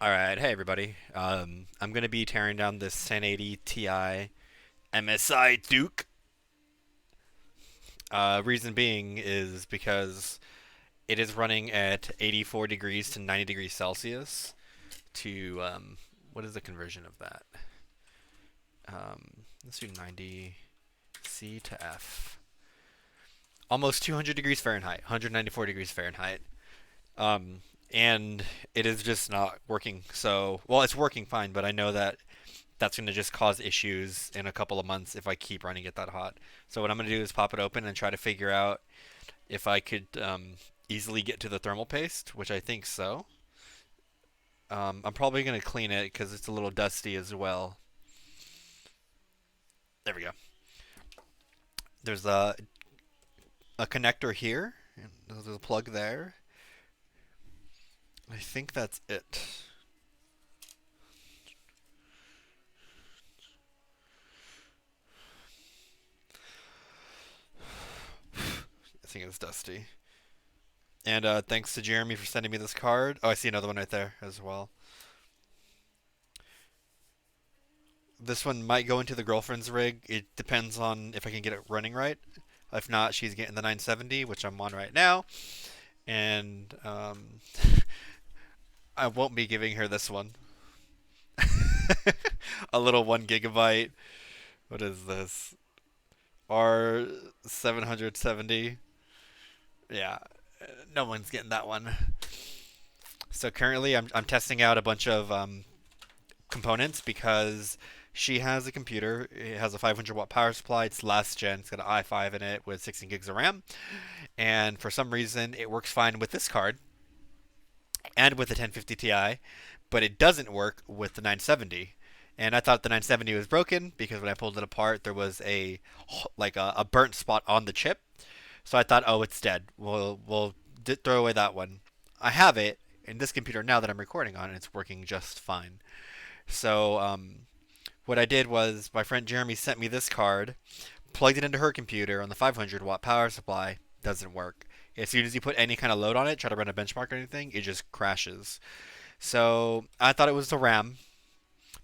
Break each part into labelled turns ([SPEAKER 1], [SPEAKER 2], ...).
[SPEAKER 1] All right, hey everybody. I'm gonna be tearing down this 1080 Ti MSI Duke. Reason being is because it is running at 84 degrees to 90 degrees Celsius. To what is the conversion of that? Let's do 90 C to F. Almost 200 degrees Fahrenheit, 194 degrees Fahrenheit. Um, and it is just not working. So, well, it's working fine, but I know that that's going to just cause issues in a couple of months if I keep running it that hot. So what I'm going to do is pop it open and try to figure out if I could easily get to the thermal paste, which I think so. I'm probably going to clean it because it's a little dusty as well. There we go. There's a connector here. There's a plug there. I think that's it. I think it's dusty. And thanks to Jeremy for sending me this card. Oh, I see another one right there as well. This one might go into the girlfriend's rig. It depends on if I can get it running right. If not, she's getting the 970, which I'm on right now, and I won't be giving her this one. A little 1 GB. What is this? R 770. Yeah, no one's getting that one. So currently, I'm testing out a bunch of components because she has a computer. It has a 500 watt power supply. It's last gen. It's got an i5 in it with 16 gigs of RAM. And for some reason, it works fine with this card and with the 1050 Ti, but it doesn't work with the 970. And I thought the 970 was broken because when I pulled it apart, there was a burnt spot on the chip. So I thought, oh, it's dead. We'll throw away that one. I have it in this computer now that I'm recording on, and it's working just fine. So what I did was my friend Jeremy sent me this card, plugged it into her computer on the 500 watt power supply. Doesn't work. As soon as you put any kind of load on it, try to run a benchmark or anything, it just crashes. So I thought it was the RAM,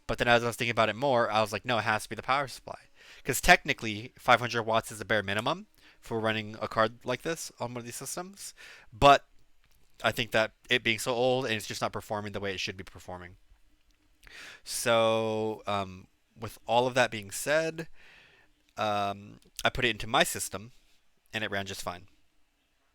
[SPEAKER 1] but then as I was thinking about it more, I was like, no, it has to be the power supply. Because technically, 500 watts is the bare minimum for running a card like this on one of these systems. But I think that it being so old and it's just not performing the way it should be performing. So, with all of that being said, I put it into my system and it ran just fine.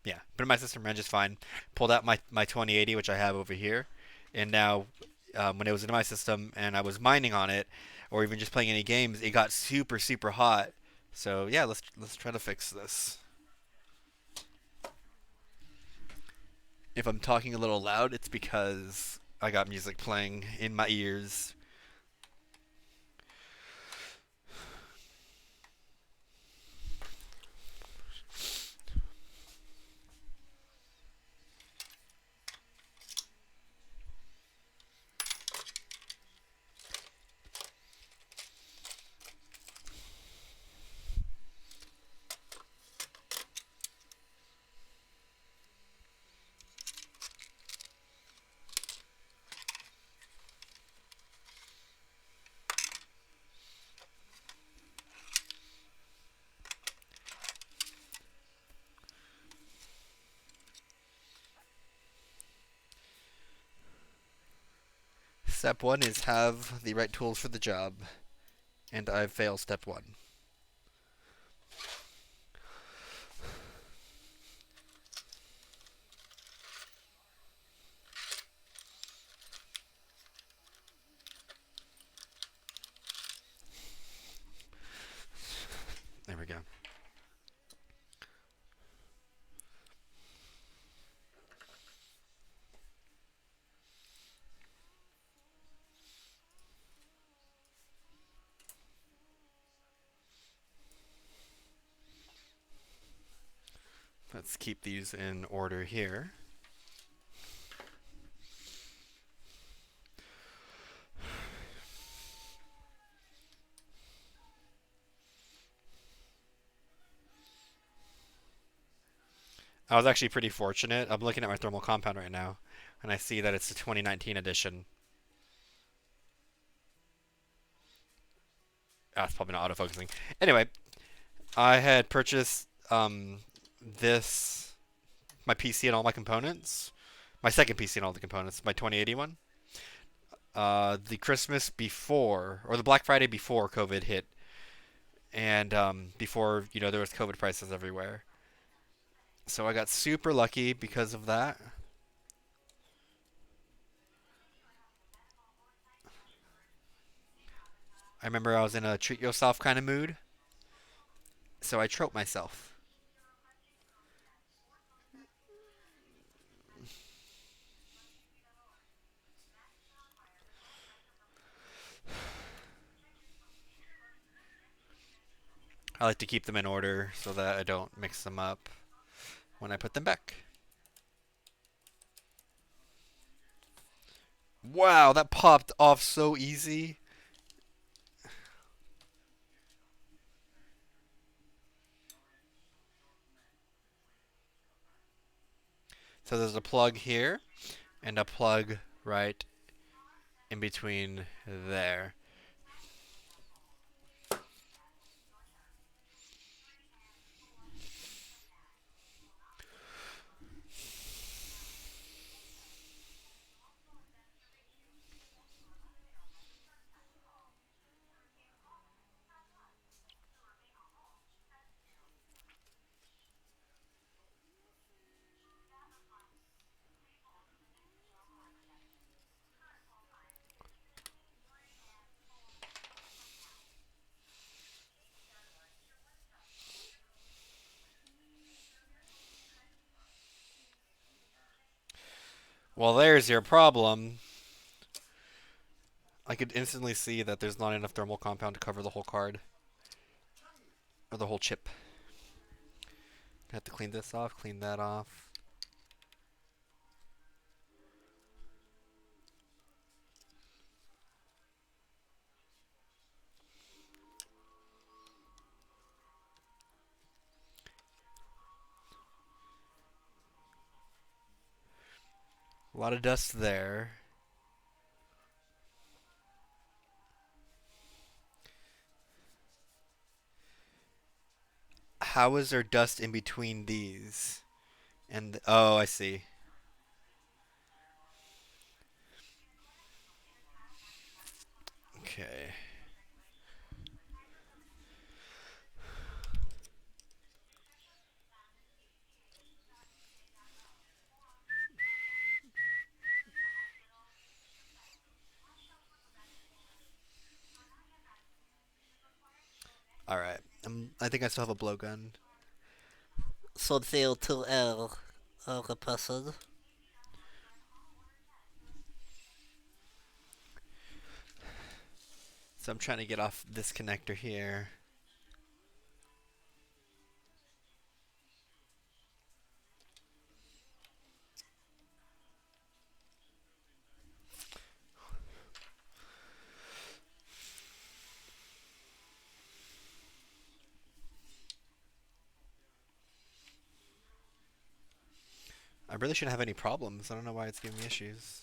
[SPEAKER 1] Yeah, put it in my system, ran just fine. Pulled out my 2080, which I have over here, and now when it was in my system and I was mining on it, or even just playing any games, it got super super hot. So yeah, let's try to fix this. If I'm talking a little loud, it's because I got music playing in my ears. Step one is have the right tools for the job, and I've failed step one. There we go. Let's keep these in order here. I was actually pretty fortunate. I'm looking at my thermal compound right now, and I see that it's the 2019 edition. That's probably not autofocusing. Anyway, I had purchased this my PC and all my components. My second PC and all the components, my 2080 one. The Christmas before, or the Black Friday before COVID hit, and before there was COVID prices everywhere. So I got super lucky because of that. I remember I was in a treat yourself kind of mood, so I trope myself. I like to keep them in order so that I don't mix them up when I put them back. Wow, that popped off so easy. So there's a plug here and a plug right in between there. Well, there's your problem. I could instantly see that there's not enough thermal compound to cover the whole card or the whole chip. I have to clean this off, clean that off. A lot of dust there. How is there dust in between these? And oh, I see. Okay. All right. I think I still have a blowgun. Soldail till L. Repassed. So I'm trying to get off this connector here. I really shouldn't have any problems. I don't know why it's giving me issues.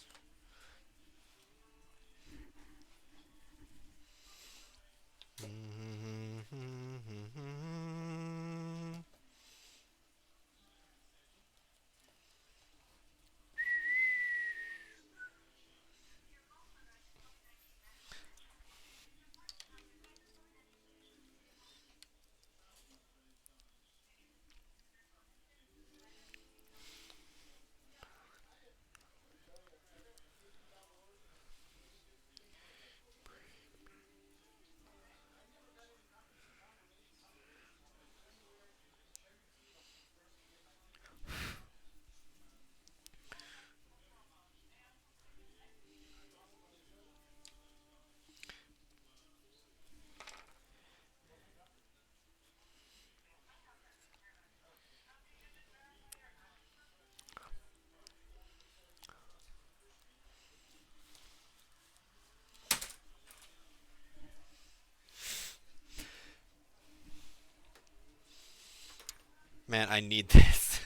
[SPEAKER 1] Man, I need this.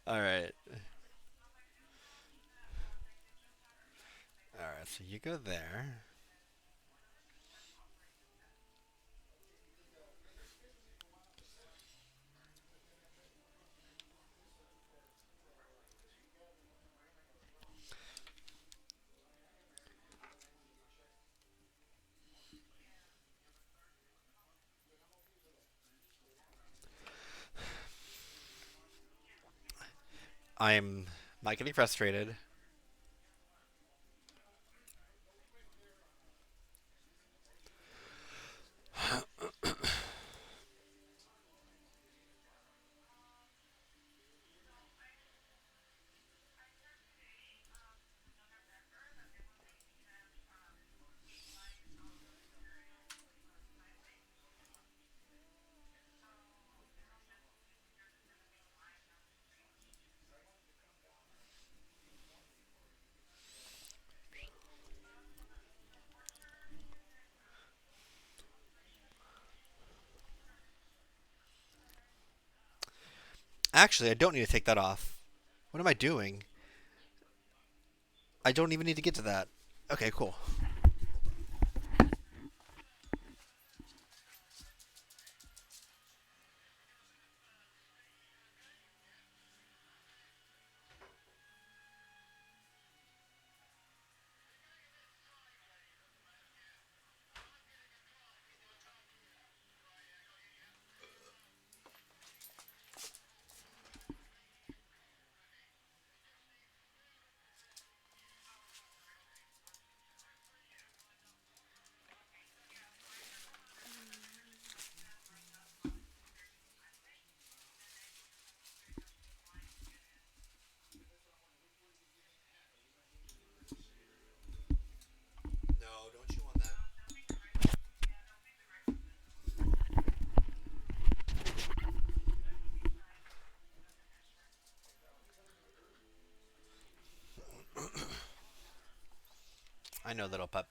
[SPEAKER 1] Alright. Alright, so you go there. I'm not getting frustrated. Actually, I don't need to take that off. What am I doing? I don't even need to get to that. Okay, cool. No, don't you want that? I know, little pup.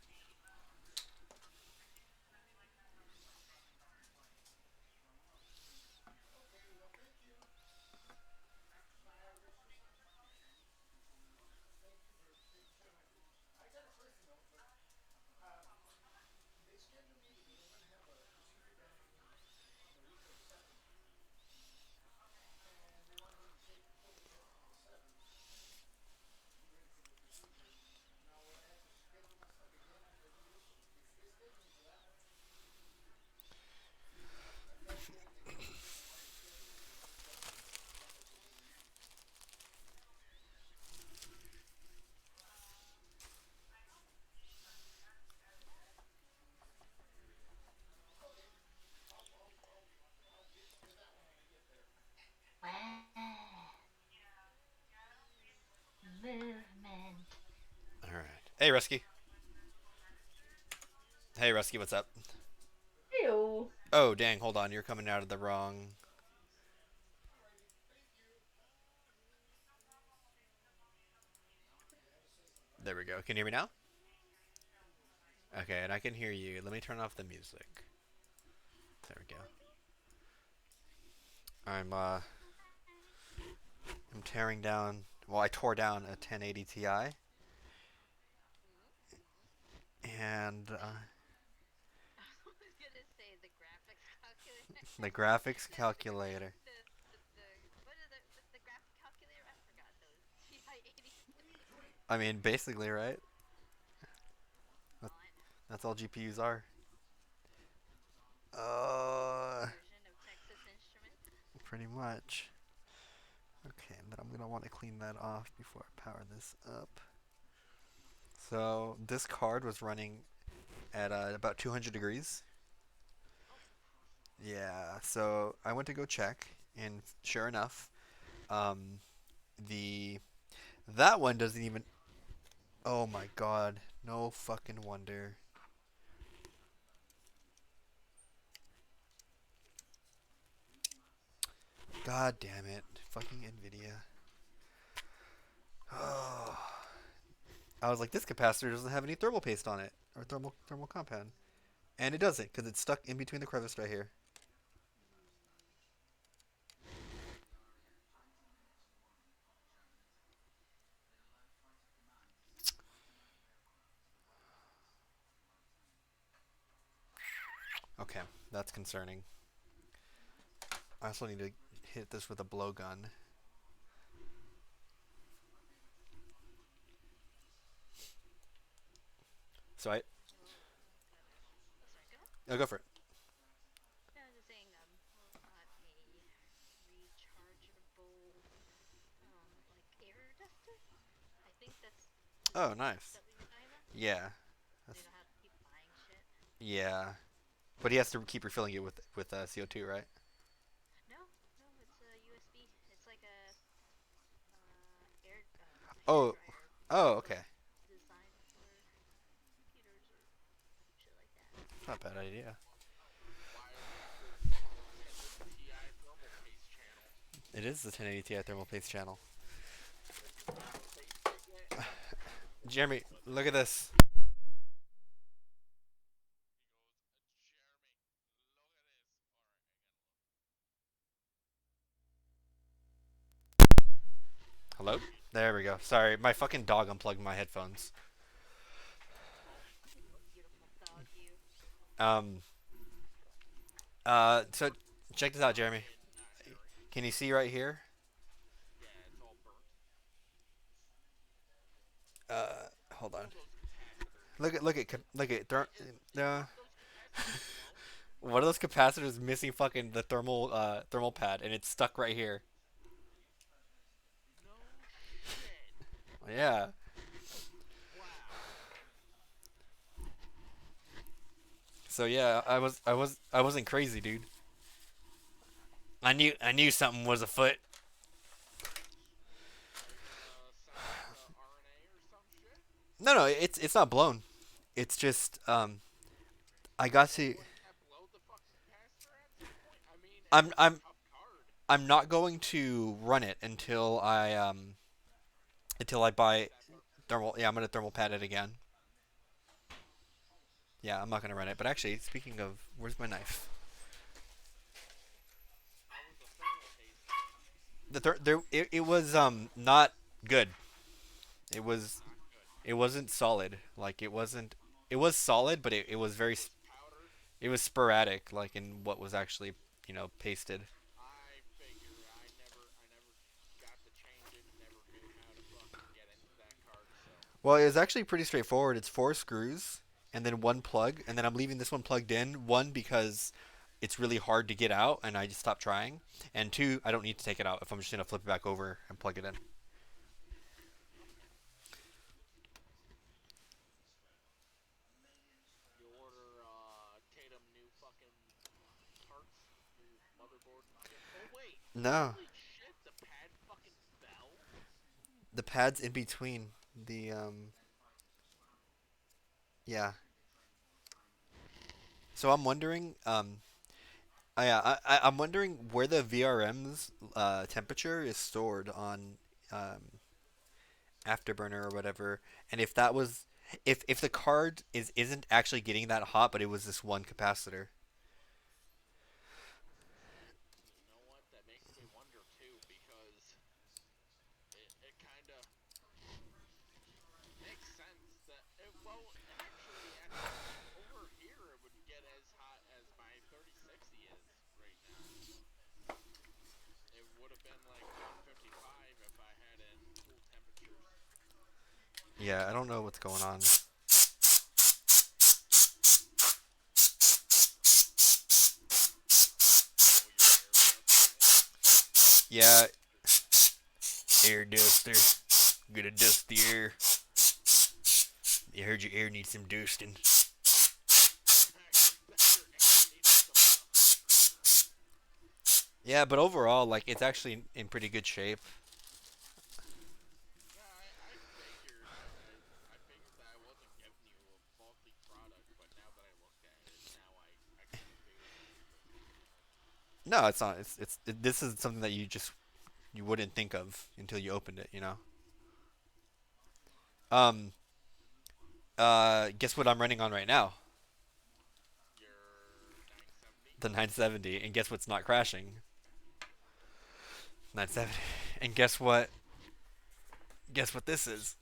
[SPEAKER 2] Movement.
[SPEAKER 1] All right. Hey, Rusky. Hey, Rusky, what's up?
[SPEAKER 2] Ew.
[SPEAKER 1] Oh, dang, hold on. You're coming out of the wrong. There we go. Can you hear me now? Okay, and I can hear you. Let me turn off the music. There we go. I'm uh I'm tearing down. Well, I tore down a 1080 Ti and
[SPEAKER 2] I was gonna say the graphics calculator.
[SPEAKER 1] the graphics
[SPEAKER 2] No,
[SPEAKER 1] calculator.
[SPEAKER 2] the what are the graphic calculator? I forgot those TI-80.
[SPEAKER 1] I mean, basically, right? That,
[SPEAKER 2] Well, I know.
[SPEAKER 1] that's all GPUs are.
[SPEAKER 2] This
[SPEAKER 1] Uh,
[SPEAKER 2] version of Texas Instruments.
[SPEAKER 1] Pretty much. Okay, and then I'm gonna want to clean that off before I power this up. So this card was running at about 200 degrees.
[SPEAKER 2] Oh,
[SPEAKER 1] Yeah, so I went to go check, and sure enough, um, the that one doesn't even. Oh my god, no fucking wonder. God damn it, fucking Nvidia. Oh, I was like, this capacitor doesn't have any thermal paste on it or thermal compound, and it doesn't because it's stuck in between the crevice right here. Okay, that's concerning. I also need to hit this with a blowgun. So I.
[SPEAKER 2] got a. Oh, sorry. Go ahead.
[SPEAKER 1] I'll go for it.
[SPEAKER 2] No, I was just saying. Got a rechargeable, like
[SPEAKER 1] Oh, nice.
[SPEAKER 2] that we've been talking about.
[SPEAKER 1] Yeah.
[SPEAKER 2] So you
[SPEAKER 1] That's,
[SPEAKER 2] don't have to keep buying shit.
[SPEAKER 1] yeah. But he has to keep refilling it with CO2, right?
[SPEAKER 2] No, no, it's a USB. It's like a hair
[SPEAKER 1] Oh.
[SPEAKER 2] dryer,
[SPEAKER 1] Oh,
[SPEAKER 2] but
[SPEAKER 1] okay.
[SPEAKER 2] designed for computers or shit like that.
[SPEAKER 1] Not a bad idea.
[SPEAKER 3] Why is this the 1080 Ti thermal paste channel?
[SPEAKER 1] It is the 1080 Ti thermal paste channel.
[SPEAKER 3] You got the paste kit yet?
[SPEAKER 1] Jeremy, look at this. Hello? There we go. Sorry, my fucking dog unplugged my headphones.
[SPEAKER 3] Oh,
[SPEAKER 2] Beautiful dog, you.
[SPEAKER 1] Um, so check this out, Jeremy.
[SPEAKER 3] fucking not Harry.
[SPEAKER 1] Can you see right here?
[SPEAKER 3] Yeah, it's all burnt.
[SPEAKER 1] Hold on.
[SPEAKER 3] Pull those capacitors.
[SPEAKER 1] Uh,
[SPEAKER 3] Aren't those capacitors blown?
[SPEAKER 1] one of those capacitors missing fucking the thermal pad, and it's stuck right here.
[SPEAKER 3] No shit.
[SPEAKER 1] Yeah.
[SPEAKER 3] Wow.
[SPEAKER 1] So yeah, I wasn't crazy, dude. I knew something was afoot.
[SPEAKER 3] Are you gonna send us the RNA or some shit?
[SPEAKER 1] No, it's not blown. It's just I got
[SPEAKER 3] You
[SPEAKER 1] to.
[SPEAKER 3] wouldn't have blowed the fucking capacitor at some point? I mean,
[SPEAKER 1] I'm
[SPEAKER 3] it's a
[SPEAKER 1] I'm
[SPEAKER 3] tough card.
[SPEAKER 1] I'm not going to run it until I buy
[SPEAKER 3] That burnt.
[SPEAKER 1] thermal. Yeah, I'm gonna thermal pad it again. Yeah, I'm not gonna run it. But actually, speaking of, where's my knife?
[SPEAKER 3] How was the thermal paste thing?
[SPEAKER 1] It was not good. It was
[SPEAKER 3] Not good.
[SPEAKER 1] it wasn't solid. Like it wasn't. It was solid, but it was
[SPEAKER 3] It
[SPEAKER 1] very
[SPEAKER 3] was powdered.
[SPEAKER 1] it was sporadic. Like in what was actually pasted.
[SPEAKER 3] I figure I never got to change it and never knew how to fucking get into that card, so
[SPEAKER 1] Well, it was actually pretty straightforward. It's four screws and then one plug, and then I'm leaving this one plugged in. One because it's really hard to get out, and I just stopped trying. And two, I don't need to take it out if I'm just gonna flip it back over and plug it in.
[SPEAKER 3] okay. You order Tatum new fucking parts, new motherboard and shit. Oh wait,
[SPEAKER 1] No,
[SPEAKER 3] holy shit, the pad fucking fell.
[SPEAKER 1] the pads in between the yeah. So I'm wondering I'm wondering where the VRM's temperature is stored on Afterburner or whatever, and if that was if the card isn't actually getting that hot, but it was this one capacitor.
[SPEAKER 3] You know what? That makes me wonder too, because it kind of makes sense that well, actually, at over here it would get as hot as my 3060 is right now. It would have been like 155 if I had it in cool temperatures.
[SPEAKER 1] Yeah, I don't know what's going on.
[SPEAKER 3] Oh, your air dusting it.
[SPEAKER 1] Yeah, air duster. Gonna dust the air. You heard your air needs some dusting.
[SPEAKER 3] I bet your air needs some dusting.
[SPEAKER 1] Yeah, but overall, like it's actually in pretty good shape.
[SPEAKER 3] Yeah, I figured I figured that I wasn't giving you a faulty product, but now that I looked at it, now I kind of figure that it is.
[SPEAKER 1] No, it's not. This is something that you wouldn't think of until you opened it. Um. Guess what I'm running on right now?
[SPEAKER 3] Your 970.
[SPEAKER 1] The 970, and guess what's not crashing? 970. And guess what? Guess what this is?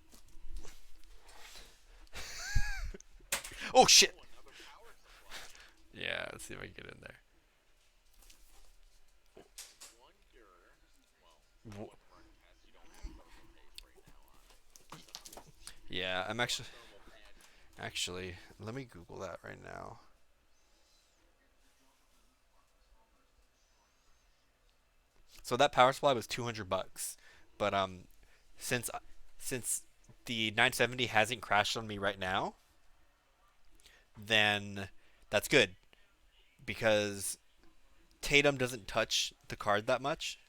[SPEAKER 1] Oh shit!
[SPEAKER 3] Oh, another power supply.
[SPEAKER 1] Yeah, let's see if I can get in there.
[SPEAKER 3] Wonder. Well, that wouldn't run tests. You don't have thermal paste right now on it.
[SPEAKER 1] Yeah, I'm
[SPEAKER 3] Or
[SPEAKER 1] actually
[SPEAKER 3] thermal pad.
[SPEAKER 1] actually. Let me Google that right now. So that power supply was $200, but since since the 970 hasn't crashed on me right now, then that's good because Tatum doesn't touch the card that much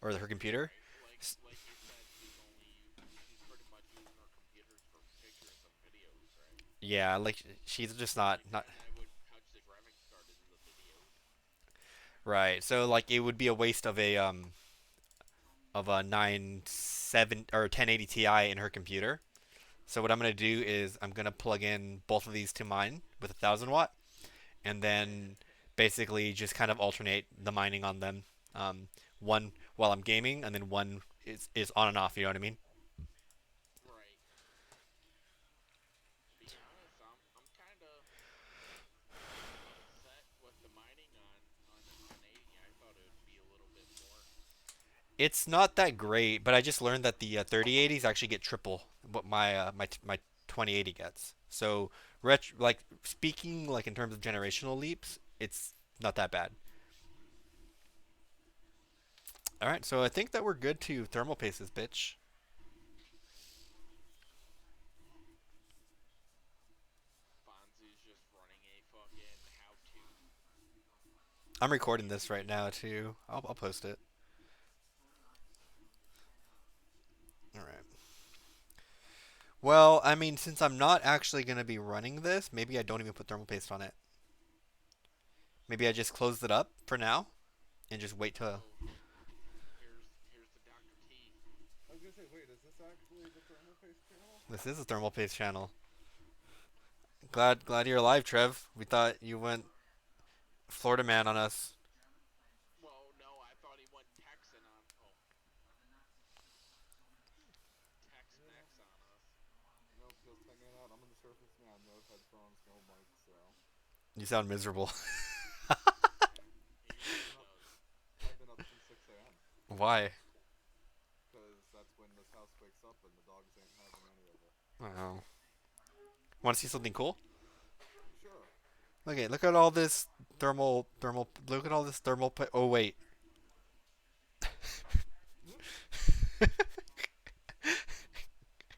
[SPEAKER 1] or her computer.
[SPEAKER 3] Right. Like you said, she's pretty much using her computers for pictures and videos, right?
[SPEAKER 1] Yeah, like she's just not
[SPEAKER 3] And I would touch the graphics card in the videos.
[SPEAKER 1] right. So like it would be a waste of a 97 or 1080 Ti in her computer. So what I'm gonna do is I'm gonna plug in both of these to mine with 1,000 watt, and then basically just kind of alternate the mining on them. One while I'm gaming, and then one is on and off. You know what I mean?
[SPEAKER 3] Right. To be honest, I'm kind of upset with the mining on the 1080. I thought it would be a little bit more.
[SPEAKER 1] It's not that great, but I just learned that the 3080s actually get triple what my 2080 gets. So, like speaking like in terms of generational leaps, it's not that bad. All right, so I think that we're good to thermal paces, bitch.
[SPEAKER 3] Fonzie's just running a fucking how-to.
[SPEAKER 1] I'm recording this right now too. I'll post it. All right. Well, I mean, since I'm not actually gonna be running this, maybe I don't even put thermal paste on it. Maybe I just close it up for now and just wait till.
[SPEAKER 3] Oh, here's the Dr. T.
[SPEAKER 4] I was gonna say, wait, is this actually the thermal paste channel?
[SPEAKER 1] This is a thermal paste channel. Glad you're alive, Trev. We thought you went Florida man on us.
[SPEAKER 3] Well, no, I thought he went Texan on. Oh,
[SPEAKER 4] Yeah.
[SPEAKER 3] Tex-Mex on us.
[SPEAKER 4] Nope, just hanging out. I'm on the surface man. No headphones, no mic, so.
[SPEAKER 1] You sound miserable.
[SPEAKER 3] He really
[SPEAKER 4] Been up,
[SPEAKER 3] does.
[SPEAKER 4] I've been up since 6 a.m.
[SPEAKER 1] Why?
[SPEAKER 4] Because that's when this house wakes up and the dogs ain't having any of it.
[SPEAKER 1] Oh. Want to see something cool?
[SPEAKER 4] Sure.
[SPEAKER 1] Okay, look at all this thermal. Look at all this thermal. Oh wait.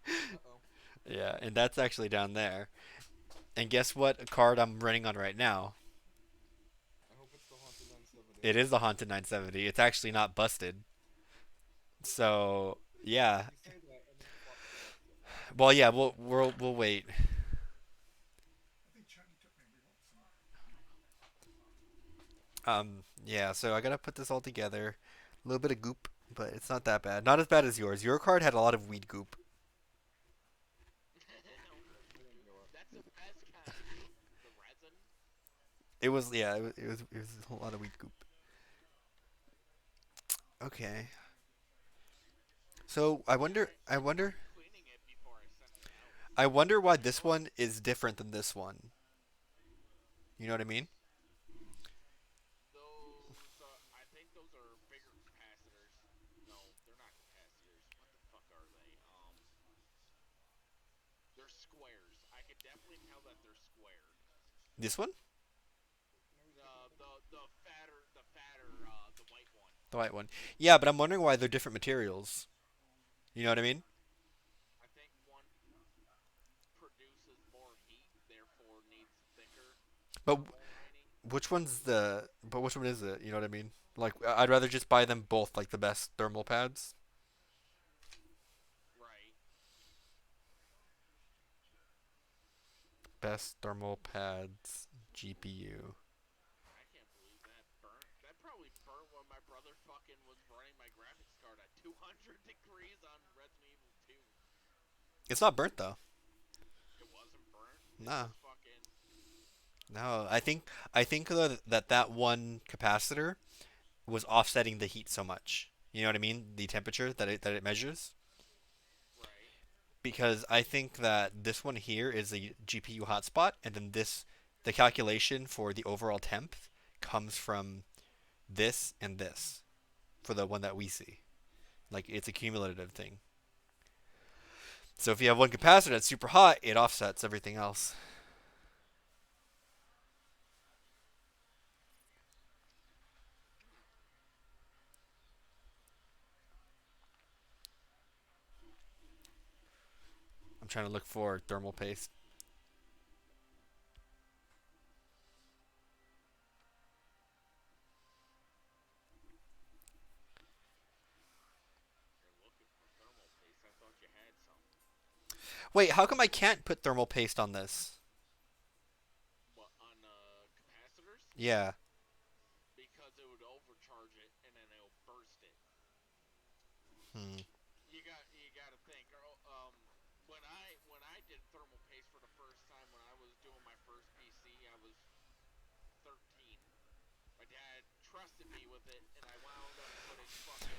[SPEAKER 4] Uh-oh.
[SPEAKER 1] Yeah, and that's actually down there. And guess what card I'm running on right now?
[SPEAKER 4] I hope it's the Haunted 970.
[SPEAKER 1] It is the Haunted 970. It's actually not busted. So yeah.
[SPEAKER 4] You say that and then swap to the next one.
[SPEAKER 1] Well, yeah. We'll wait.
[SPEAKER 4] I think China took me once.
[SPEAKER 1] Yeah. So I gotta put this all together. A little bit of goop, but it's not that bad. Not as bad as yours. Your card had a lot of weed goop.
[SPEAKER 3] Weed
[SPEAKER 4] I didn't
[SPEAKER 3] goop.
[SPEAKER 4] do it.
[SPEAKER 3] That's the best kind. The resin.
[SPEAKER 1] It was yeah. It was a whole lot of weed goop. Okay. So
[SPEAKER 3] I tried cleaning it before I sent it out.
[SPEAKER 1] I wonder why
[SPEAKER 3] I
[SPEAKER 1] this
[SPEAKER 3] thought
[SPEAKER 1] one is different than this one. You know what I mean?
[SPEAKER 3] those. I think those are bigger capacitors. No, they're not capacitors. What the fuck are they? They're squares. I could definitely tell that they're squared.
[SPEAKER 1] This one,
[SPEAKER 3] The white one.
[SPEAKER 1] the white one. Yeah, but I'm wondering why they're different materials. You know what I mean?
[SPEAKER 3] I think one produces more heat, therefore needs thicker
[SPEAKER 1] But
[SPEAKER 3] thermal lining.
[SPEAKER 1] which one's the? But which one is it? You know what I mean? Like I'd rather just buy them both, like the best thermal pads.
[SPEAKER 3] Right.
[SPEAKER 1] Best thermal pads GPU.
[SPEAKER 3] I can't believe that burnt. That probably burnt when my brother fucking was running my graphics card at 200 degrees on Resident Evil 2.
[SPEAKER 1] It's not burnt though.
[SPEAKER 3] It wasn't burnt. It
[SPEAKER 1] Nah.
[SPEAKER 3] just fucking.
[SPEAKER 1] No, I think that one capacitor was offsetting the heat so much. You know what I mean? The temperature that it measures.
[SPEAKER 3] Right.
[SPEAKER 1] Because I think that this one here is a GPU hotspot, and then the calculation for the overall temp comes from this and this for the one that we see. Like it's a cumulative thing. So if you have one capacitor that's super hot, it offsets everything else. I'm trying to look for thermal paste.
[SPEAKER 3] You're looking for thermal paste. I thought you had some.
[SPEAKER 1] Wait, how come I can't put thermal paste on this?
[SPEAKER 3] What, on capacitors?
[SPEAKER 1] Yeah.
[SPEAKER 3] Because it would overcharge it and then it'll burst it.
[SPEAKER 1] Hmm.
[SPEAKER 3] You got to think. When I did thermal paste for the first time when I was doing my first PC, I was 13. My dad trusted me with it, and I wound up putting fucking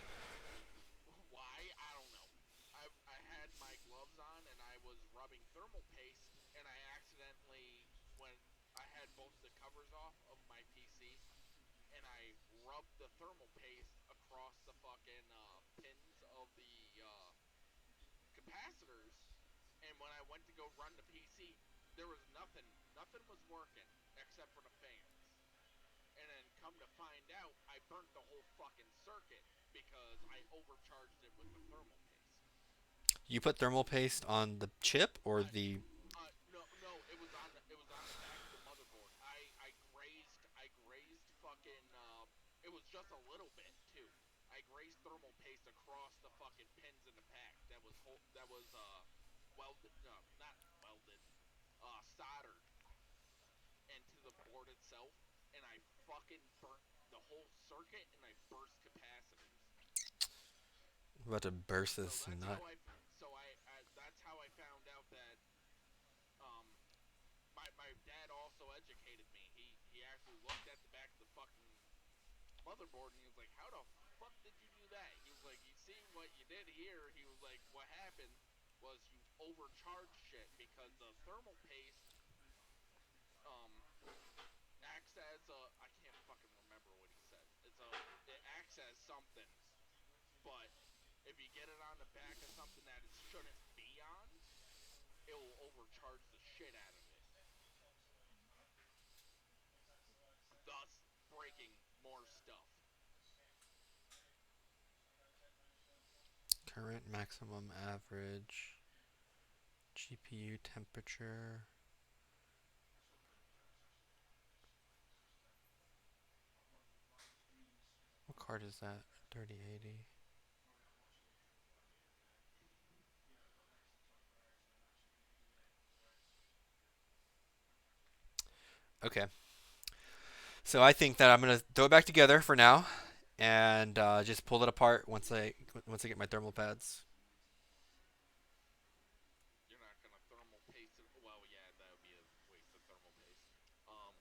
[SPEAKER 3] why? I don't know. I had my gloves on and I was rubbing thermal paste, and I accidentally, when I had both the covers off of my PC, and I rubbed the thermal paste across the fucking pins of the capacitors, and when I went to go run the PC, there was nothing was working except for the fans. And then come to find out, I burnt the whole fucking circuit because I overcharged it with the thermal paste.
[SPEAKER 1] You put thermal paste on the chip or
[SPEAKER 3] I,
[SPEAKER 1] the?
[SPEAKER 3] no, it was on the back of the motherboard. I grazed fucking it was just a little bit too. I grazed thermal paste across the fucking pins in the pack. That was welded, not welded, soldered into the board itself, and I fucking burnt the whole circuit, and I burst capacitors.
[SPEAKER 1] I'm about to burst
[SPEAKER 3] So
[SPEAKER 1] this
[SPEAKER 3] that's
[SPEAKER 1] nut.
[SPEAKER 3] how that's how I found out that um my dad also educated me. He actually looked at the back of the fucking motherboard and he was like, "How the fuck did you do that?" He was like, "You see what you did here?" He was like, "What happened was you overcharged shit because the thermal paste um acts as a, I can't fucking remember what he said. It acts as something, but if you get it on the back of something that it shouldn't be on, it will overcharge the shit out of it, thus breaking more stuff.
[SPEAKER 1] Current maximum average GPU temperature. What card is that? 3080. Okay. So I think that I'm gonna throw it back together for now, and just pull it apart once I get my thermal pads.
[SPEAKER 3] You're not gonna thermal paste it. Well, yeah, that would be a waste of thermal paste. All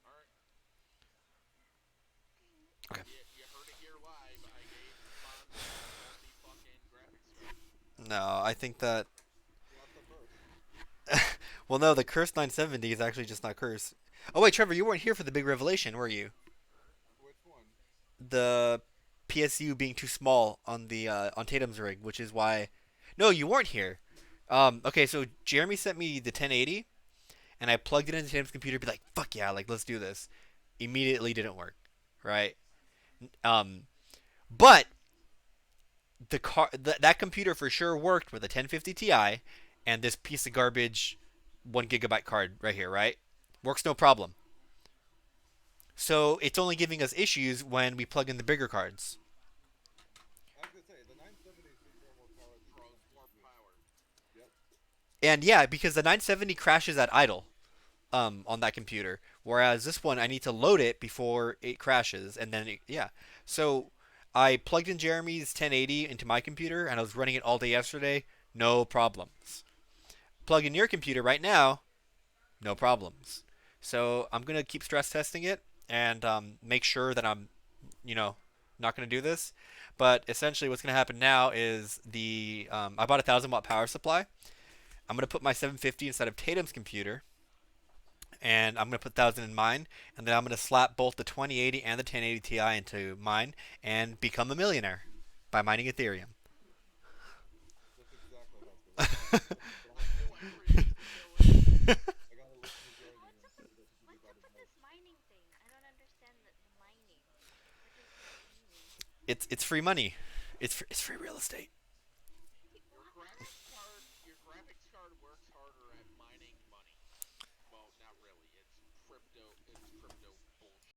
[SPEAKER 3] right.
[SPEAKER 1] Okay.
[SPEAKER 3] You heard it here live. I gave Fonz a faulty fucking graphics card.
[SPEAKER 1] No, I think that.
[SPEAKER 4] Not the first.
[SPEAKER 1] Well, no, the Curse 970 is actually just not Curse. Oh wait, Trevor, you weren't here for the big revelation, were you?
[SPEAKER 4] Which one?
[SPEAKER 1] The PSU being too small on the on Tatum's rig, which is why. No, you weren't here. Okay, so Jeremy sent me the 1080, and I plugged it into Tatum's computer. Be like, fuck yeah, like let's do this. Immediately didn't work, right? Um, but that computer for sure worked with a 1050 Ti and this piece of garbage 1 GB card right here, right? Works no problem. So it's only giving us issues when we plug in the bigger cards.
[SPEAKER 4] I was gonna say the 970 should draw more power than the
[SPEAKER 3] Draws more
[SPEAKER 4] 1050.
[SPEAKER 3] power.
[SPEAKER 4] Yep.
[SPEAKER 1] And yeah, because the 970 crashes at idle on that computer, whereas this one I need to load it before it crashes, and then yeah. So I plugged in Jeremy's 1080 into my computer, and I was running it all day yesterday, no problems. Plug in your computer right now, no problems. So I'm gonna keep stress testing it and make sure that I'm, you know, not gonna do this. But essentially, what's gonna happen now is I bought a 1,000 watt power supply. I'm gonna put my 750 inside of Tatum's computer, and I'm gonna put 1,000 in mine, and then I'm gonna slap both the 2080 and the 1080 Ti into mine and become a millionaire by mining Ethereum.
[SPEAKER 4] That's exactly how it's gonna work. But I'll have to
[SPEAKER 3] Do
[SPEAKER 4] listen.
[SPEAKER 3] whatever you need to do it.
[SPEAKER 4] I gotta listen to Jeremy
[SPEAKER 2] What's
[SPEAKER 4] and
[SPEAKER 2] up
[SPEAKER 4] see
[SPEAKER 2] with
[SPEAKER 4] what he can do
[SPEAKER 2] what's
[SPEAKER 4] about
[SPEAKER 2] up
[SPEAKER 4] his
[SPEAKER 2] with
[SPEAKER 4] health.
[SPEAKER 2] this mining thing? I don't understand the mining. What does that mean?
[SPEAKER 1] It's free money. It's free real estate.